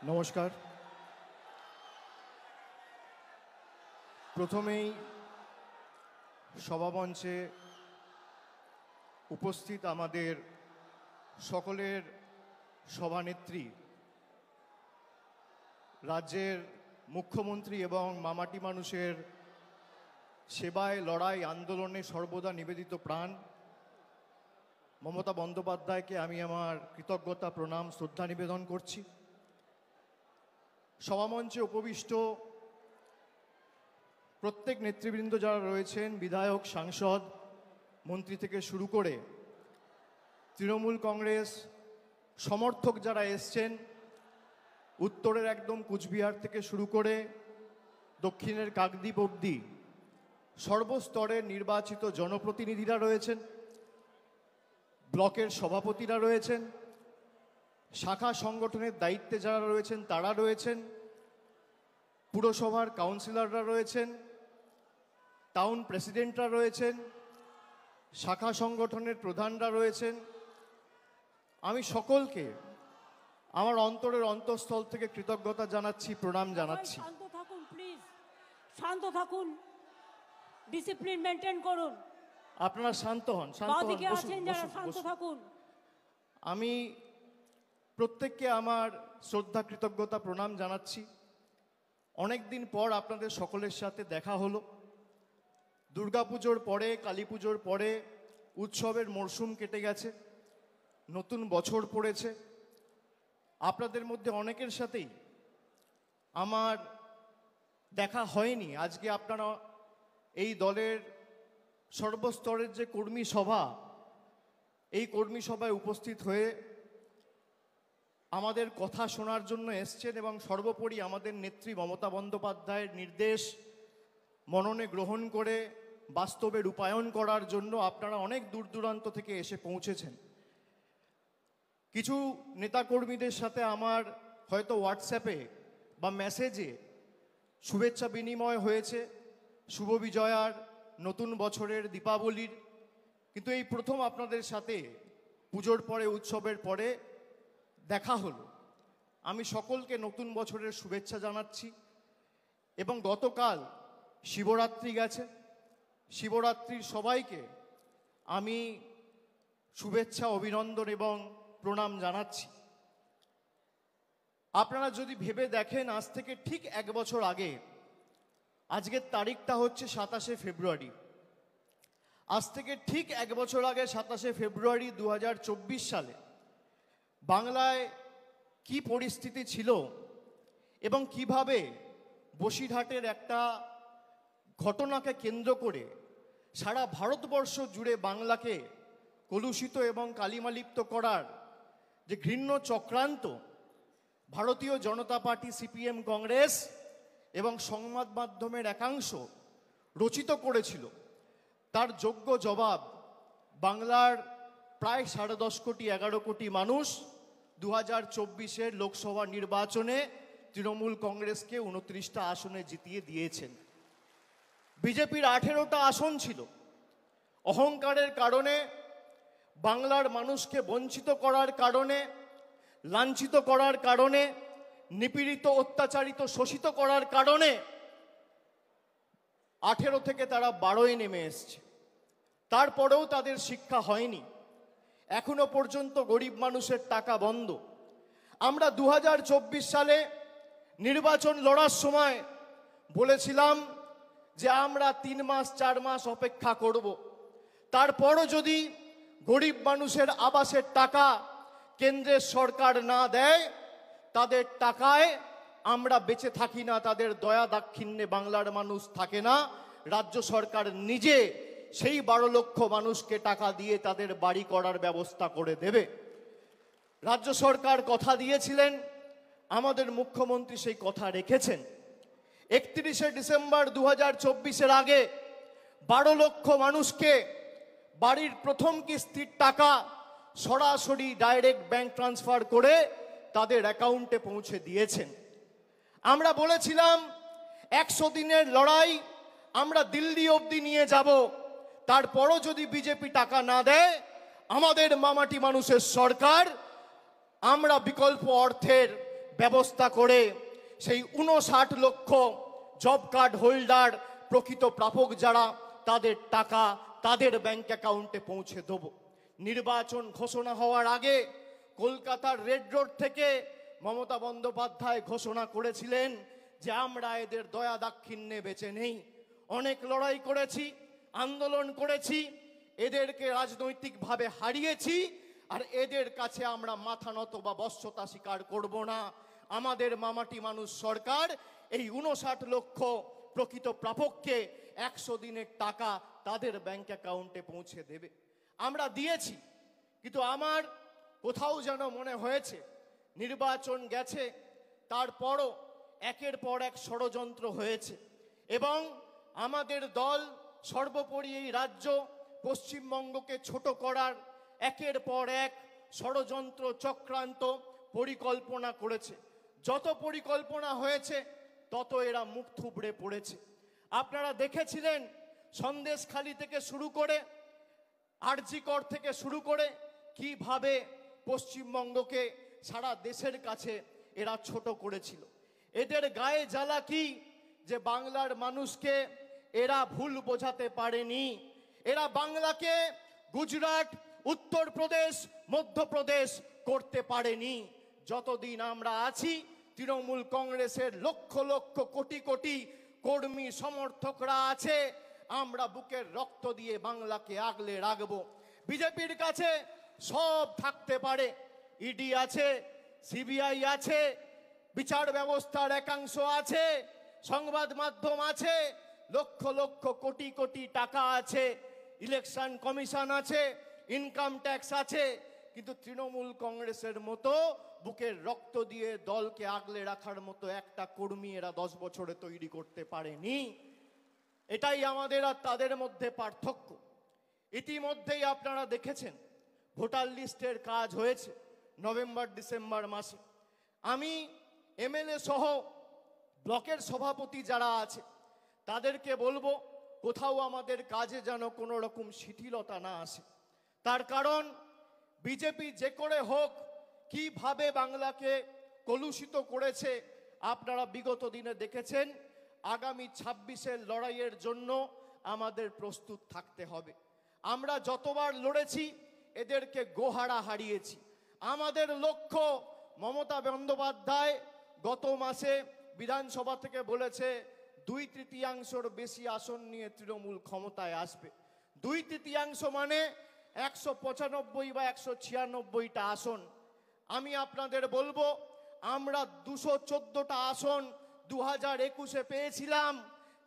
নমস্কার। প্রথমেই সভামঞ্চে উপস্থিত আমাদের সকলের সভানেত্রী, রাজ্যের মুখ্যমন্ত্রী এবং মামাটি মানুষের সেবায় লড়াই আন্দোলনে সর্বদা নিবেদিত প্রাণ মমতা বন্দ্যোপাধ্যায়কে আমি আমার কৃতজ্ঞতা, প্রণাম, শ্রদ্ধা নিবেদন করছি। সভামঞ্চে উপবিষ্ট প্রত্যেক নেতৃবৃন্দ যারা রয়েছেন, বিধায়ক, সাংসদ, মন্ত্রী থেকে শুরু করে তৃণমূল কংগ্রেস সমর্থক যারা এসছেন, উত্তরের একদম কুচবিহার থেকে শুরু করে দক্ষিণের কাকদ্বীপ অবধি সর্বস্তরের নির্বাচিত জনপ্রতিনিধিরা রয়েছেন, ব্লকের সভাপতিরা রয়েছেন, শাখা সংগঠনের দায়িত্বে যারা রয়েছেন তারা রয়েছেন, পুরসভার কাউন্সিলররা রয়েছেন, টাউন প্রেসিডেন্টরা রয়েছেন, শাখা সংগঠনের প্রধানরা রয়েছেন। আমি সকলকে আমার অন্তরের অন্তঃস্থল থেকে কৃতজ্ঞতা জানাচ্ছি, প্রণাম জানাচ্ছি। শান্ত থাকুন প্লিজ, শান্ত থাকুন, ডিসিপ্লিন মেনটেন করুন। আপনারা শান্ত হন, শান্ত হন, বসুন, বসুন, থাকুন। আমি প্রত্যেককে আমার শ্রদ্ধা, কৃতজ্ঞতা, প্রণাম জানাচ্ছি। অনেক দিন পর আপনাদের সকলের সাথে দেখা হলো। দুর্গাপুজোর পরে, কালী পুজোর পরে উৎসবের মরশুম কেটে গেছে, নতুন বছর পড়েছে। আপনাদের মধ্যে অনেকের সাথেই আমার দেখা হয়নি। আজকে আপনারা এই দলের সর্বস্তরের যে কর্মী সভা, এই কর্মী সভায় উপস্থিত হয়ে আমাদের কথা শোনার জন্য এসছেন এবং সর্বোপরি আমাদের নেত্রী মমতা বন্দ্যোপাধ্যায়ের নির্দেশ মননে গ্রহণ করে বাস্তবে রূপায়ণ করার জন্য আপনারা অনেক দূর দূরান্ত থেকে এসে পৌঁছেছেন। কিছু নেতাকর্মীদের সাথে আমার হয়তো হোয়াটসঅ্যাপে বা মেসেজে শুভেচ্ছা বিনিময় হয়েছে, শুভ বিজয়ার, নতুন বছরের, দীপাবলির, কিন্তু এই প্রথম আপনাদের সাথে পুজোর পরে, উৎসবের পরে দেখা হলো। আমি সকলকে নতুন বছরের শুভেচ্ছা জানাচ্ছি এবং গতকাল শিবরাত্রি গেছে, শিবরাত্রির সবাইকে আমি শুভেচ্ছা, অভিনন্দন এবং প্রণাম জানাচ্ছি। আপনারা যদি ভেবে দেখেন, আজ থেকে ঠিক 1 বছর আগে, আজকের তারিখটা হচ্ছে 27শে ফেব্রুয়ারি, আজ থেকে ঠিক 1 বছর আগে 27শে ফেব্রুয়ারি 2024 সালে বাংলায় কি পরিস্থিতি ছিল এবং কিভাবে বসিরহাটের একটা ঘটনাকে কেন্দ্র করে সারা ভারতবর্ষ জুড়ে বাংলাকে কলুষিত এবং কালিমালিপ্ত করার যে ঘৃণ্য চক্রান্ত ভারতীয় জনতা পার্টি, সিপিএম, কংগ্রেস এবং সংবাদ মাধ্যমের একাংশ রচিত করেছিল, তার যোগ্য জবাব বাংলার প্রায় 10.5 কোটি, 11 কোটি মানুষ 2024-এর লোকসভা নির্বাচনে তৃণমূল কংগ্রেসকে 29টা আসনে জিতিয়ে দিয়েছেন। বিজেপির 18টা আসন ছিল। অহংকারের কারণে, বাংলার মানুষকে বঞ্চিত করার কারণে, লাঞ্ছিত করার কারণে, নিপীড়িত, অত্যাচারিত, শোষিত করার কারণে 18 থেকে তারা 12-এ নেমে এসছে। তারপরেও তাদের শিক্ষা হয়নি। এখনো পর্যন্ত গরিব মানুষের টাকা বন্ধ। আমরা 2024 সালে নির্বাচন লড়ার সময় বলেছিলাম যে আমরা 3 মাস 4 মাস অপেক্ষা করব, তারপরও যদি গরিব মানুষের আবাসের টাকা কেন্দ্রের সরকার না দেয়, তাদের টাকায় আমরা বেঁচে থাকি না, তাদের দয়া দাক্ষিণ্যে বাংলার মানুষ থাকে না। রাজ্য সরকার নিজে সেই 12 লক্ষ মানুষকে টাকা দিয়ে তাদের বাড়ি করার ব্যবস্থা করে দেবে। রাজ্য সরকার কথা দিয়েছিলেন, আমাদের মুখ্যমন্ত্রী সেই কথা রেখেছেন। 31শে ডিসেম্বর 2024-এর আগে 12 লক্ষ মানুষকে বাড়ির প্রথম কিস্তির টাকা সরাসরি ডাইরেক্ট ব্যাংক ট্রান্সফার করে তাদের অ্যাকাউন্টে পৌঁছে দিয়েছেন। আমরা বলেছিলাম 100 দিনের লড়াই আমরা দিল্লি অবধি নিয়ে যাব, তারপরও যদি বিজেপি টাকা না দেয়, আমাদের মামাটি মানুষের সরকার আমরা বিকল্প অর্থের ব্যবস্থা করে সেই 59 লক্ষ জব কার্ড হোল্ডার প্রকৃত প্রাপক যারা তাদের টাকা তাদের ব্যাংক অ্যাকাউন্টে পৌঁছে দেব। নির্বাচন ঘোষণা হওয়ার আগে কলকাতার রেড রোড থেকে মমতা বন্দ্যোপাধ্যায় ঘোষণা করেছিলেন যে আমরা এদের দয়া দাক্ষিণ্যে বেঁচে নেই। অনেক লড়াই করেছি, আন্দোলন করেছি, এদেরকে রাজনৈতিকভাবে হারিয়েছি, আর এদের কাছে আমরা মাথা নত বা বশ্যতা স্বীকার করব না। আমাদের মামাটি মানুষ সরকার এই 59 লক্ষ প্রকৃত প্রাপককে 100 দিনের টাকা তাদের ব্যাংক অ্যাকাউন্টে পৌঁছে দেবে। আমরা দিয়েছি, কিন্তু আমার কোথাও যেন মনে হয়েছে নির্বাচন গেছে, তারপরও একের পর এক ষড়যন্ত্র হয়েছে এবং আমাদের দল সর্বোপরি এই রাজ্য পশ্চিমবঙ্গকে ছোট করার একের পর এক ষড়যন্ত্র চক্রান্ত পরিকল্পনা করেছে। যত পরিকল্পনা হয়েছে তত এরা মুখ থুবড়ে পড়েছে। আপনারা দেখেছিলেন সন্দেশখালি থেকে শুরু করে আরজিকর থেকে শুরু করে কিভাবে পশ্চিমবঙ্গকে সারা দেশের কাছে এরা ছোট করেছিল। এদের গায়ে জ্বালা কি যে বাংলার মানুষকে এরা ভুল বোঝাতে পারেনি। এরা বাংলাকে গুজরাট, উত্তরপ্রদেশ, মধ্যপ্রদেশ করতে পারেনি। যতদিন আমরা আছি তৃণমূল কংগ্রেসের লক্ষ লক্ষ কোটি কোটি কর্মী সমর্থকরা আছে, আমরা বুকের রক্ত দিয়ে বাংলাকে আগলে রাখবো। বিজেপির কাছে সব থাকতে পারে, ইডি আছে, সিবিআই আছে, বিচার ব্যবস্থার একাংশ আছে, সংবাদ মাধ্যম আছে, লক্ষ লক্ষ কোটি কোটি টাকা আছে, ইলেকশন কমিশন আছে, ইনকাম ট্যাক্স আছে, কিন্তু তৃণমূল কংগ্রেসের মতো বুকের রক্ত দিয়ে দলকে আগলে রাখার মতো একটা কর্মী এরা 10 বছরে তৈরি করতে পারেনি। এটাই আমাদের আর তাদের মধ্যে পার্থক্য। ইতিমধ্যেই আপনারা দেখেছেন ভোটার লিস্টের কাজ হয়েছে নভেম্বর ডিসেম্বর মাসে। আমি এমএলএ সহ ব্লকের সভাপতি যারা আছে তাদেরকে বলবো কোথাও আমাদের কাজে যেন কোনো রকম শিথিলতা না আসে। তার কারণ বিজেপি যে করে হোক কিভাবে বাংলাকে কলুষিত করেছে আপনারা বিগত দিনে দেখেছেন। আগামী 26-এর লড়াইয়ের জন্য আমাদের প্রস্তুত থাকতে হবে। আমরা যতবার লড়েছি এদেরকে গোহারা হারিয়েছি। আমাদের লক্ষ্য, মমতা বন্দ্যোপাধ্যায় গত মাসে বিধানসভা থেকে বলেছে 2/3 বেশি আসন নিয়ে তৃণমূল ক্ষমতায় আসবে। 2/3 মানে 195 বা 196টা আসন। আমি আপনাদের বলবো আমরা 214টা আসন 2021-এ পেয়েছিলাম।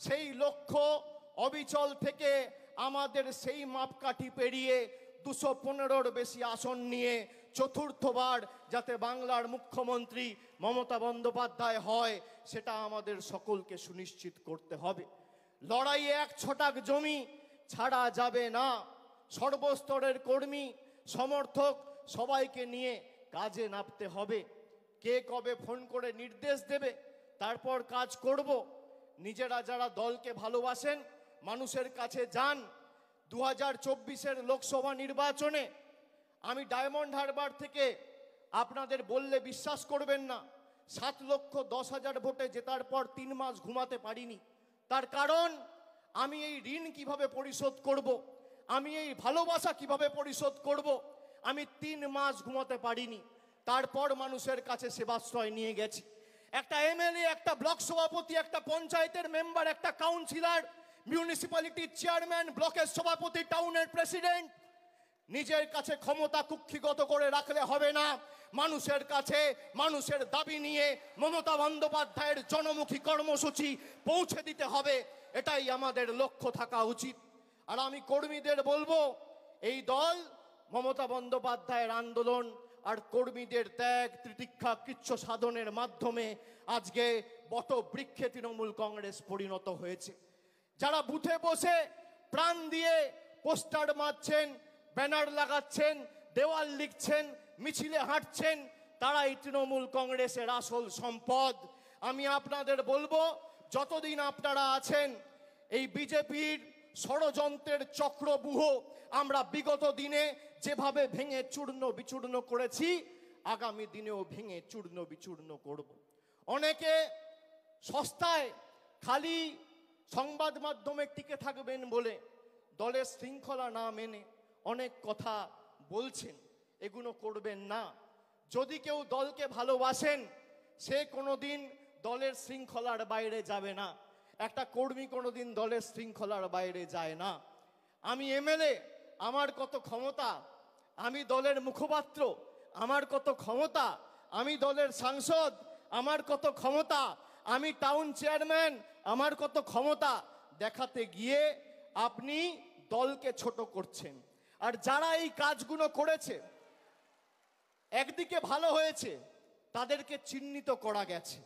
সেই লক্ষ্য অবিচল থেকে আমাদের সেই মাপকাঠি পেরিয়ে 215-র বেশি আসন নিয়ে চতুর্থবার যাতে বাংলার মুখ্যমন্ত্রী মমতা বন্দ্যোপাধ্যায় হয় সেটা আমাদের সকলকে সুনিশ্চিত করতে হবে। লড়াইয়ে 1 ছটাক জমি ছাড়া যাবে না। সর্বস্তরের কর্মী সমর্থক সবাইকে নিয়ে কাজে নামতে হবে। কে কবে ফোন করে নির্দেশ দেবে তারপর কাজ করব। নিজেরা যারা দলকে ভালোবাসেন মানুষের কাছে যান। 2024-এর লোকসভা নির্বাচনে আমি ডায়মন্ড হারবার থেকে আপনাদের বললে বিশ্বাস করবেন না 7,10,000 ভোটে জেতার পর 3 মাস ঘুমাতে পারিনি। তার কারণ আমি এই ঋণ কিভাবে পরিশোধ করব, আমি এই ভালোবাসা কিভাবে পরিশোধ করব, আমি 3 মাস ঘুমাতে পারিনি। তারপর মানুষের কাছে সেবাশ্রয় নিয়ে গেছি। একটা এমএলএ, একটা ব্লক সভাপতি, একটা পঞ্চায়েতের মেম্বার, একটা কাউন্সিলর, মিউনিসিপ্যালিটির চেয়ারম্যান, ব্লকের সভাপতি, টাউনের প্রেসিডেন্ট নিজের কাছে ক্ষমতা কুক্ষিগত করে রাখলে হবে না। মানুষের কাছে মানুষের দাবি নিয়ে মমতা বন্দ্যোপাধ্যায়ের জনমুখী কর্মসূচি পৌঁছে দিতে হবে। এটাই আমাদের লক্ষ্য থাকা উচিত। আর আমি কর্মীদের বলবো এই দল মমতা বন্দ্যোপাধ্যায়ের আন্দোলন আর কর্মীদের ত্যাগ তিতিক্ষা কৃচ্ছ সাধনের মাধ্যমে আজকে বটবৃক্ষে তৃণমূল কংগ্রেস পরিণত হয়েছে। যারা বুথে বসে প্রাণ দিয়ে পোস্টার মারছেন, ব্যানার লাগাচ্ছেন, দেওয়াল লিখছেন, মিছিলে হাঁটছেন, তারাই তৃণমূল কংগ্রেসের আসল সম্পদ। আমি আপনাদের বলবো যতদিন আপনারা আছেন এই বিজেপির ষড়যন্ত্রের চক্রব্যূহ আমরা বিগত দিনে যেভাবে ভেঙে চূর্ণ বিচূর্ণ করেছি আগামী দিনেও ভেঙে চূর্ণ বিচূর্ণ করব। অনেকে সস্তায় খালি সংবাদ মাধ্যমে টিকে থাকবেন বলে দলের শৃঙ্খলা না মেনে অনেক কথা বলছেন, এগুলো করবেন না। যদি কেউ দলকে ভালোবাসেন সে কোনোদিন দলের শৃঙ্খলার বাইরে যাবে না। একটা কর্মী কোনোদিন দলের শৃঙ্খলার বাইরে যায় না। আমি এমএলএ, আমার কত ক্ষমতা, আমি দলের মুখপাত্র, আমার কত ক্ষমতা, আমি দলের সাংসদ, আমার কত ক্ষমতা, আমি টাউন চেয়ারম্যান, আমার কত ক্ষমতা দেখাতে গিয়ে আপনি দলকে ছোট করছেন। আর যারা এই কাজগুলো করেছে, একদিকে ভালো হয়েছে, তাদেরকে চিহ্নিত করা গেছে।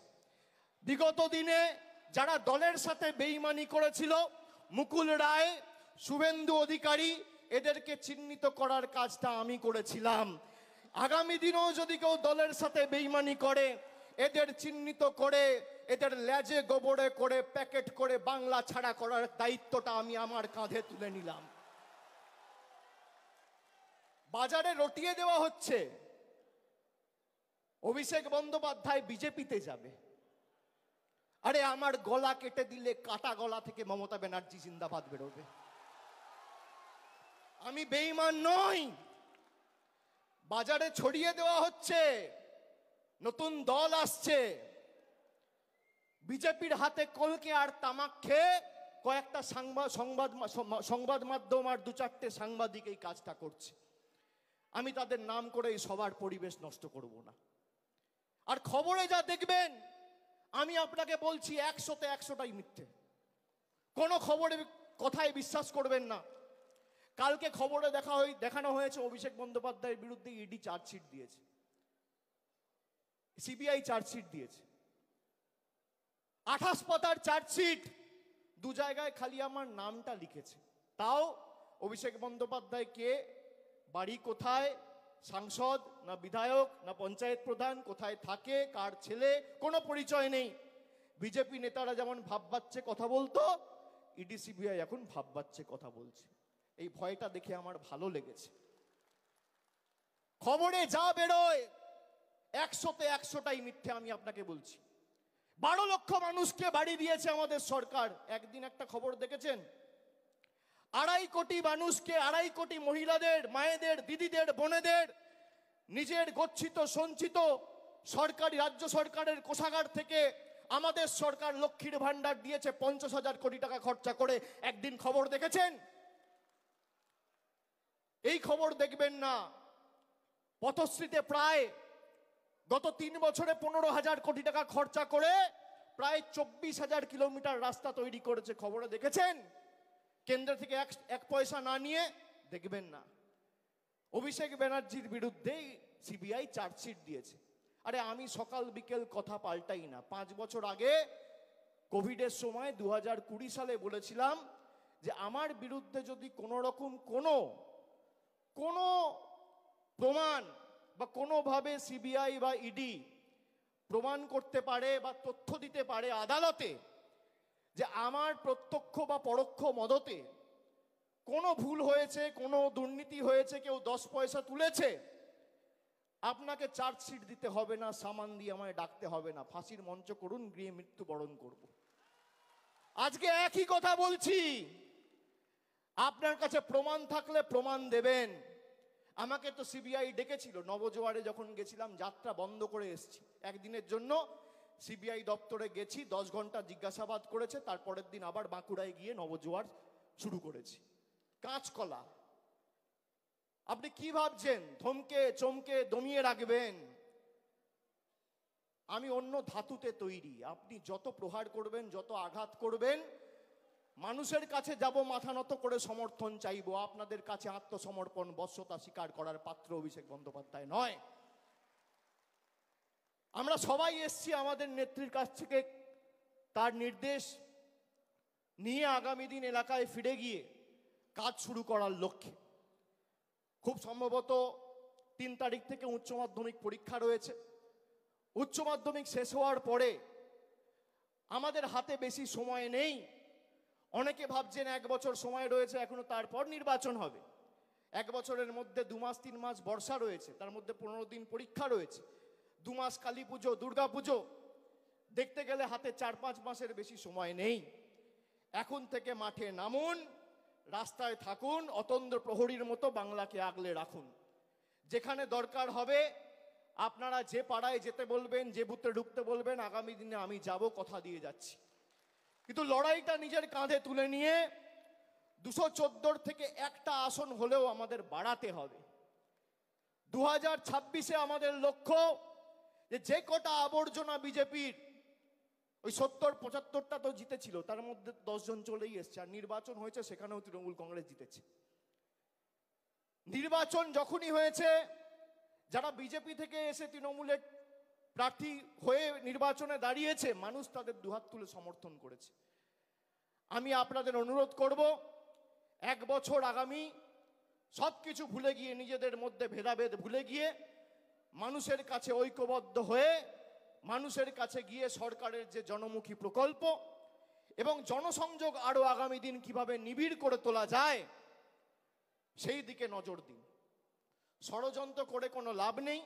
বিগত দিনে যারা দলের সাথে বেইমানি করেছিল, মুকুল রায়, শুভেন্দু অধিকারী, এদেরকে চিহ্নিত করার কাজটা আমি করেছিলাম। আগামী দিনেও যদি কেউ দলের সাথে বেইমানি করে, এদের চিহ্নিত করে এদের লেজে গোবরে করে প্যাকেট করে বাংলা ছাড়া করার দায়িত্বটা আমি আমার কাঁধে তুলে নিলাম। বাজারে রটিয়ে দেওয়া হচ্ছে অভিষেক বন্দ্যোপাধ্যায় বিজেপিতে যাবে। আরে আমার গলা কেটে দিলে কাটা গলা থেকে মমতা ব্যানার্জি জিন্দাবাদ বেরোবে। আমি বেঈমান নই। বাজারে ছড়িয়ে দেওয়া হচ্ছে নতুন দল আসছে, বিজেপির হাতে কলকে আর তামাক খেয়ে কয়েকটা সংবাদ মাধ্যম আর দু চারটে সাংবাদিক এই কাজটা করছে। আমি তাদের নাম করে এই সবার পরিবেশ নষ্ট করব না। আর খবরে যা দেখবেন, আমি আপনাকে বলছি 100তে 100টাই মিথ্যে। কোনো খবরের কথায় বিশ্বাস করবেন না। কালকে খবরে দেখানো হয়েছে অভিষেক বন্দ্যোপাধ্যায়ের বিরুদ্ধে ইডি চার্জশিট দিয়েছে, সিবিআই চার্জশিট দিয়েছে। 28 পাতার চার্জশিট, 2 জায়গায় খালি আমার নামটা লিখেছে। তাও অভিষেক বন্দ্যোপাধ্যায় কে, বাড়ি কোথায়, সাংসদ না বিধায়ক না পঞ্চায়েত প্রধান, কোথায় থাকে, কার ছেলে, কোনো পরিচয় নেই। বিজেপি নেতারা যেমন ভাব বাচ্চে কথা বলতো, ইডি সিবিআই এখন ভাব বাচ্চে কথা বলছে। এই ভয়টা দেখে আমার ভালো লেগেছে। খবরে যা বেরোয় 100তে 100টাই মিথ্যে, আমি আপনাকে বলছি। 12 লক্ষ মানুষকে বাড়ি দিয়েছে আমাদের সরকার। একদিন একটা খবর দেখেছেন? 2.5 কোটি মানুষকে, 2.5 কোটি মহিলাদের, মায়েদের, দিদিদের, বোনেদের নিজের গচ্ছিত সঞ্চিত সরকারি রাজ্য সরকারের কোষাগার থেকে আমাদের সরকার লক্ষ্মীর ভান্ডার দিয়েছে 50,000 কোটি টাকা খরচা করে। একদিন খবর দেখেছেন? এই খবর দেখবেন না। পথশ্রীতে প্রায় গত 3 বছরে 15,000 কোটি টাকা খরচা করে প্রায় 24,000 কিলোমিটার রাস্তা তৈরি করেছে। খবরে দেখেছেন? কেন্দ্র থেকে এক পয়সা না নিয়ে দেখবেন না। অভিষেক ব্যানার্জির বিরুদ্ধে সিবিআই চার্জশিট দিয়েছে। আরে আমি সকাল বিকেল কথা পাল্টাই না। 5 বছর আগে কোভিডের সময় 2020 সালে বলেছিলাম যে আমার বিরুদ্ধে যদি কোনো রকম কোনো প্রমাণ বা কোনোভাবে সিবিআই বা ইডি প্রমাণ করতে পারে বা তথ্য দিতে পারে আদালতে যে আমার প্রত্যক্ষ বা পরোক্ষ মদতে কোনো ভুল হয়েছে, কোনো দুর্নীতি হয়েছে, কেউ 10 পয়সা তুলেছে, আপনাকে চার্জশিট দিতে হবে না, সামান দিয়ে আমায় ডাকতে হবে না, ফাঁসির মঞ্চ করুন, গৃহে মৃত্যুবরণ করব। আজকে একই কথা বলছি। আপনার কাছে প্রমাণ থাকলে প্রমাণ দেবেন। আমাকে তো সিবিআই ডেকেছিল নবজোয়ারে, যখন গেছিলাম যাত্রা বন্ধ করে এসেছি একদিনের জন্য। সিবিআই দপ্তরে গেছি, 10 ঘন্টা জিজ্ঞাসাবাদ করেছে। তারপরের দিন আবার বাঁকুড়ায় গিয়ে নবজোয়ার শুরু করেছি। কাঁচকলা। আপনি কি ভাবছেন থমকে চমকে দমিয়ে রাখবেন? আমি অন্য ধাতুতে তৈরি। আপনি যত প্রহার করবেন, যত আঘাত করবেন, মানুষের কাছে যাব মাথা নত করে সমর্থন চাইবো। আপনাদের কাছে আত্মসমর্পণ, বশ্যতা স্বীকার করার পাত্র অভিষেক বন্দ্যোপাধ্যায় নয়। আমরা সবাই এসছি আমাদের নেত্রীর কাছ থেকে তার নির্দেশ নিয়ে আগামী দিন এলাকায় ফিরে গিয়ে কাজ শুরু করার লক্ষ্যে। খুব সম্ভবত 3 তারিখ থেকে উচ্চ মাধ্যমিক পরীক্ষা রয়েছে। উচ্চ মাধ্যমিক শেষ হওয়ার পরে আমাদের হাতে বেশি সময় নেই। অনেকে ভাবছেন 1 বছর সময় রয়েছে এখনো, তারপর নির্বাচন হবে। এক বছরের মধ্যে 2 মাস 3 মাস বর্ষা রয়েছে, তার মধ্যে 15 দিন পরীক্ষা রয়েছে, 2 মাস কালী পুজো, দুর্গা পুজো, দেখতে গেলে হাতে 4-5 মাসের বেশি সময় নেই। এখন থেকে মাঠে নামুন, রাস্তায় থাকুন, অতন্দ্র প্রহরীর মতো বাংলাকে আগলে রাখুন। যেখানে দরকার হবে আপনারা যে পাড়ায় যেতে বলবেন, যে বুথে ঢুকতে বলবেন, আগামী দিনে আমি যাব, কথা দিয়ে যাচ্ছি। কিন্তু লড়াইটা নিজের কাঁধে তুলে নিয়ে 214 থেকে একটা আসন হলেও আমাদের বাড়াতে হবে। 2026-এ আমাদের লক্ষ্য যে কটা আবর্জনা বিজেপির, ওই 70-75টা তো জিতেছিল, তার মধ্যে 10 জন চলেই এসছে, আর নির্বাচন হয়েছে সেখানেও তৃণমূল কংগ্রেস জিতেছে। নির্বাচন যখনই হয়েছে, যারা বিজেপি থেকে এসে তৃণমূলের প্রার্থী হয়ে নির্বাচনে দাঁড়িয়েছে, মানুষ তাদের দুহাত তুলে সমর্থন করেছে। আমি আপনাদের অনুরোধ করব, 1 বছর আগামী সবকিছু ভুলে গিয়ে, নিজেদের মধ্যে ভেদাভেদ ভুলে গিয়ে, মানুষের কাছে ঐক্যবদ্ধ হয়ে, মানুষের কাছে গিয়ে সরকারের যে জনমুখী প্রকল্প এবং জনসংযোগ আরো আগামী দিন কিভাবে নিবিড় করে তোলা যায় সেই দিকে নজর দিন। ষড়যন্ত্র করে কোনো লাভ নেই।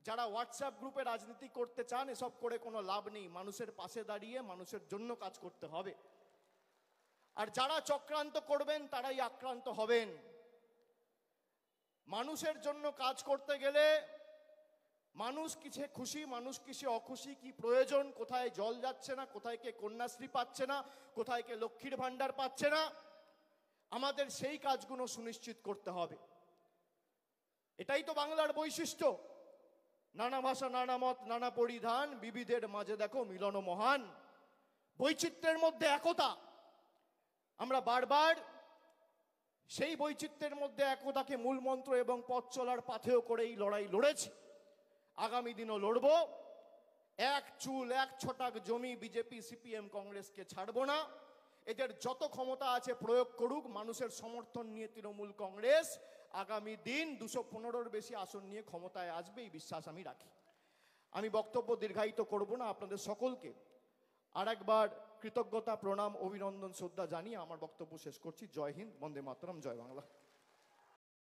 যারা হোয়াটসঅ্যাপ গ্রুপে রাজনীতি করতে চান, এসব করে কোনো লাভ নেই। মানুষের পাশে দাঁড়িয়ে মানুষের জন্য কাজ করতে হবে। আর যারা চক্রান্ত করবেন তারাই আক্রান্ত হবেন। মানুষের জন্য কাজ করতে গেলে মানুষ কিসে খুশি, মানুষ কিসে অখুশি, কি প্রয়োজন, কোথায় জল যাচ্ছে না, কোথায় কে কন্যাশ্রী পাচ্ছে না, কোথায় কে লক্ষ্মীর ভাণ্ডার পাচ্ছে না, আমাদের সেই কাজগুলো সুনিশ্চিত করতে হবে। এটাই তো বাংলার বৈশিষ্ট্য। নানা ভাষা, নানা মত, নানা পরিধান, বিবিধের মাঝে দেখো মিলন মহান। বৈচিত্র্যের মধ্যে একতা। আমরা বারবার সেই বৈচিত্র্যের মধ্যে একতাকে মূল মন্ত্র এবং পথ চলার পাথেয় করে এই লড়াই লড়েছি, আগামী দিনও লড়ব। এক চুল এক ছটাক জমি বিজেপি সিপিএম কংগ্রেসকে ছাড়ব না। এদের যত ক্ষমতা আছে প্রয়োগ করুক। মানুষের সমর্থন নিয়ে তৃণমূল কংগ্রেস আগামী দিন 215-এর বেশি আসন নিয়ে ক্ষমতায় আসবে, এই বিশ্বাস আমি রাখি। আমি বক্তব্য দীর্ঘায়িত করব না। আপনাদের সকলকে আরেকবার কৃতজ্ঞতা, প্রণাম, অভিনন্দন, শ্রদ্ধা জানিয়ে আমার বক্তব্য শেষ করছি। জয় হিন্দ, বন্দে মাতরম, জয় বাংলা।